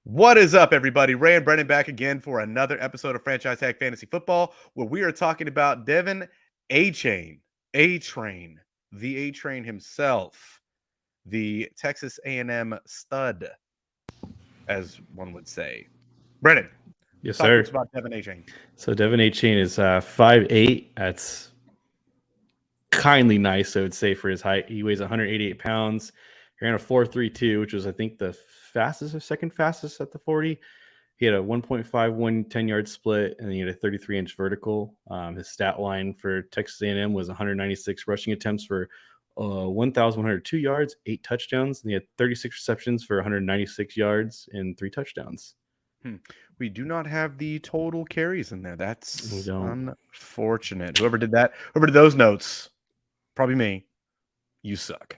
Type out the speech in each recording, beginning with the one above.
What is up, everybody? Ray and Brennan back again for another episode of Franchise Tag Fantasy Football, where we are talking about Devon Achane, A-Train, the A-Train himself, the Texas A&M stud, as one would say. Brennan, Yes, talk to sir. us about Devon Achane. So Devon Achane is 5'8". That's kindly nice, I would say, for his height. He weighs 188 pounds. He ran a 4.32, which was, I think, the fastest or second fastest at the 40. He had a 1.51 10-yard split, and he had a 33-inch vertical. His stat line for Texas A&M was 196 rushing attempts for 1,102 yards, 8 touchdowns, and he had 36 receptions for 196 yards and 3 touchdowns. We do not have the total carries in there. We That's don't. unfortunate. Whoever did that, whoever did those notes, probably me. You suck.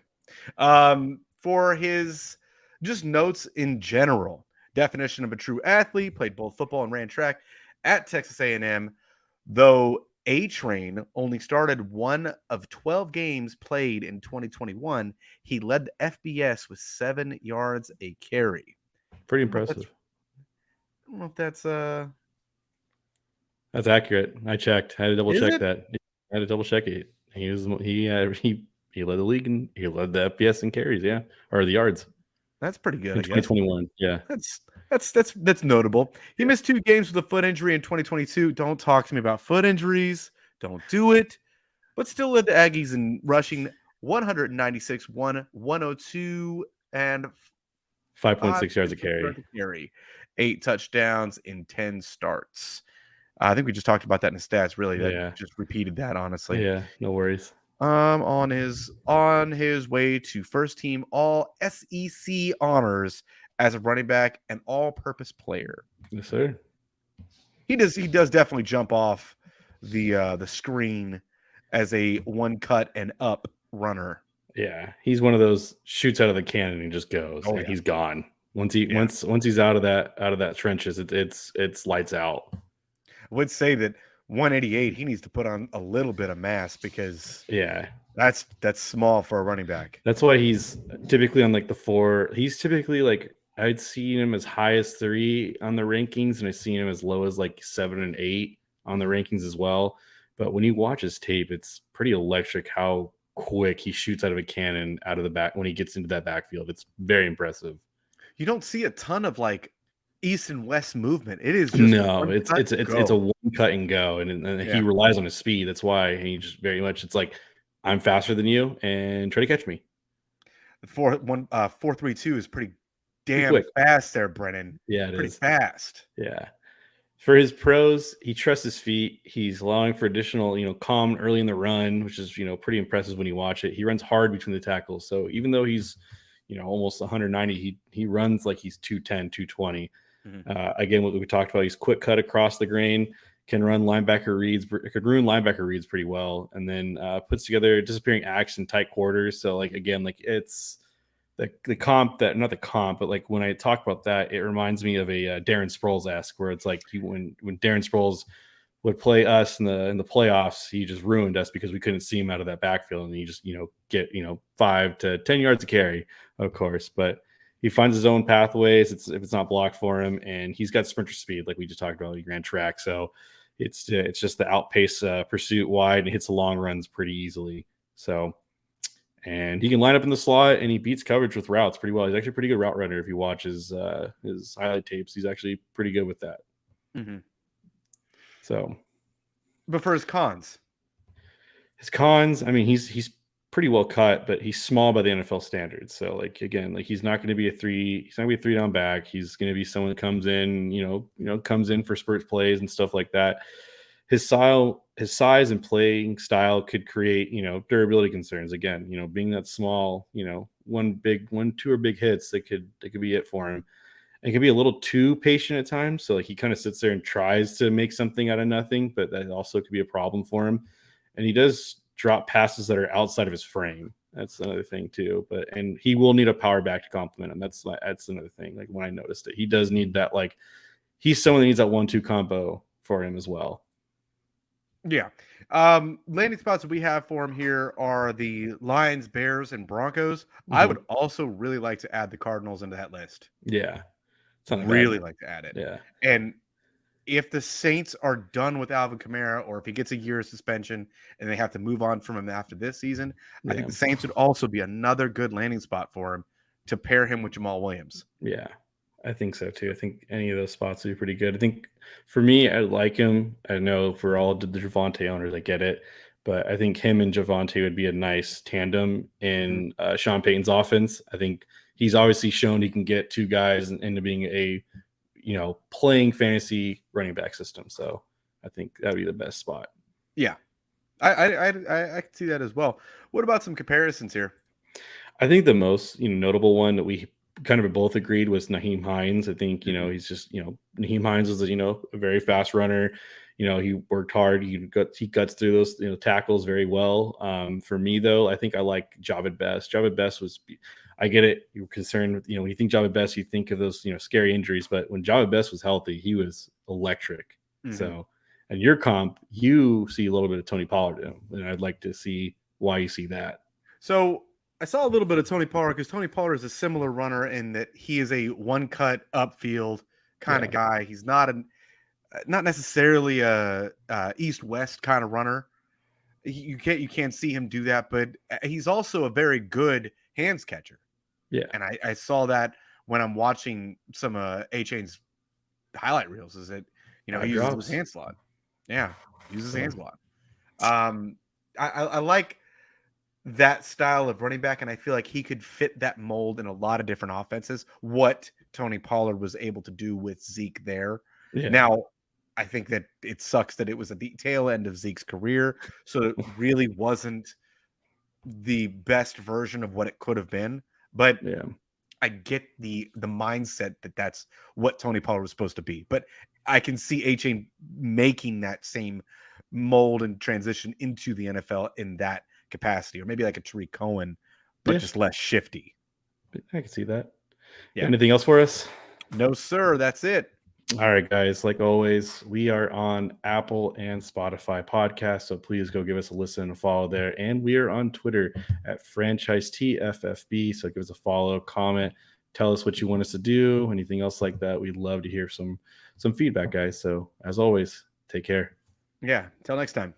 For his just notes in general, definition of a true athlete, played both football and ran track at Texas A&M, though A-Train only started one of 12 games played in 2021, he led the FBS with 7 yards a carry. Pretty I don't know if that's, impressive. I don't know if that's That's accurate. I checked. I had to double is check it? that. I had to double check it. He led the league and he led the FBS in carries, yeah, or the yards That's pretty good, in I guess. 2021. Yeah, That's notable. He yeah. missed 2 games with a foot injury in 2022. Don't talk to me about foot injuries. Don't do it. But still led the Aggies in rushing 196, 102, and 5.6 yards a 5.6 carry. yards a carry. 8 touchdowns in 10 starts. I think we just talked about that in the stats. Really, that Yeah, just repeated that. Honestly, yeah. No worries. on his way to first team All SEC honors as a running back and all-purpose player. Yes, sir. He does definitely jump off the screen as a one cut and up runner. Yeah, he's one of those shoots out of the cannon and just goes, Oh and yeah, he's gone. Once yeah. he's out of that trenches, it's lights out. I would say that 188. He needs to put on a little bit of mass because Yeah, that's small for a running back. that's why he's typically on like the 4. He's typically like I'd seen him as high as 3 on the rankings, and I've seen him as low as like 7 and 8 on the rankings as well. But when you watch his tape, it's pretty electric how quick he shoots out of a cannon out of the back when he gets into that backfield. It's very impressive. You don't see a ton of like east and west movement. It is just No, one it's cut it's it's it's a go. one cut and go, and he Yeah, relies on his speed. That's why he just very much. It's like I'm faster than you, and try to catch me. the 4.32 is pretty Pretty damn quick. fast there, Brennan. Yeah, it Pretty is. fast. Yeah. For his pros, he trusts his feet. He's allowing for additional, calm early in the run, which is, pretty impressive when you watch it. He runs hard between the tackles. So even though he's, almost 190, he runs like he's 210, 220. Mhm. Again, what we talked about, he's quick cut across the grain, can run linebacker reads, could ruin linebacker reads pretty well, and then puts together disappearing acts in tight quarters. So like again, like it's the comp that not the comp, but like when I talk about that, it reminds me of a Darren Sproles-esque where it's like when Darren Sproles would play us in the playoffs, he just ruined us because we couldn't see him out of that backfield, and he just get 5 to 10 yards to carry, of course, but he finds his own pathways. If it's not blocked for him, and he's got sprinter speed, like we just talked about. He ran track, so it's just the outpace pursuit wide and hits the long runs pretty easily. So, and he can line up in the slot, and he beats coverage with routes pretty well. He's actually a pretty good route runner. If you watch his highlight tapes, he's actually pretty good with that. Mhm. So But for his cons, his cons, I mean, he's pretty well cut, but he's small by the NFL standards. So like again, like he's not going to be a 3. He's not going to be a 3 down back. He's going to be someone that comes in, comes in for spurt plays and stuff like that. His size and playing style could create, durability concerns. Again, being that small, two or big hits that could be it for him. And can be a little too patient at times. So like he kind of sits there and tries to make something out of nothing, but that also could be a problem for him. And he does drop passes that are outside of his frame. That's another thing too. And he will need a power back to complement him. That's another thing. Like when I noticed it, he does need that. Like he's someone that needs that 1-2 combo for him as well. yeah. Landing spots that we have for him here are the Lions, Bears, and Broncos. I would also really like to add the Cardinals into that list. Yeah. Something like Really that. like to add it. Yeah. And if the Saints are done with Alvin Kamara, or if he gets a year of suspension and they have to move on from him after this season, I think Yeah. the Saints would also be another good landing spot for him to pair him with Jamal Williams. Yeah. I think so too. I think any of those spots would be pretty good. I think for me, I like him. I know for all the Javante owners, I get it. But I think him and Javante would be a nice tandem Mhm. in Sean Payton's offense. I think he's obviously shown he can get two guys into being a, playing fantasy running back system. So I think that'd be the best spot. Yeah, I can see that as well. What about some comparisons here? I think the most notable one that we kind of both agreed was Naheem Hines. I think Mhm. he's just Naheem Hines is a very fast runner. He worked hard. He cuts through those tackles very well. For me though, I think I like Javid Best. Javid Best was. I get it. You're concerned with when you think Javid Best, you think of those scary injuries. But when Javid Best was healthy, he was electric. Mhm. So, and your comp, you see a little bit of Tony Pollard in him, and I'd like to see why you see that. So I saw a little bit of Tony Pollard because Tony Pollard is a similar runner in that he is a one cut upfield kind of Yeah. guy. He's not necessarily a east west kind of runner. You can't see him do that, but he's also a very good hands catcher. Yeah. And I saw that when I'm watching some Achane's highlight reels. Is that he uses his Drops. hand slot. Yeah, uses his hand So slot. Um, I like that style of running back, and I feel like he could fit that mold in a lot of different offenses. What Tony Pollard was able to do with Zeke there. yeah, Now, I think that it sucks that it was at the tail end of Zeke's career, so it really wasn't the best version of what it could have been. But yeah, I get the mindset that that's what Tony Pollard was supposed to be. But I can see A-Chain making that same mold and transition into the NFL in that capacity, or maybe like a Tariq Cohen, but yeah. just less shifty. I can see that. Yeah. Anything else for us? No, sir. That's it. All right, guys. Like always, we are on Apple and Spotify podcasts, so please go give us a listen and follow there. And we are on Twitter at franchise TFFB. So give us a follow, comment, tell us what you want us to do, anything else like that. We'd love to hear some feedback, guys. So as always, take care. Yeah. Till next time.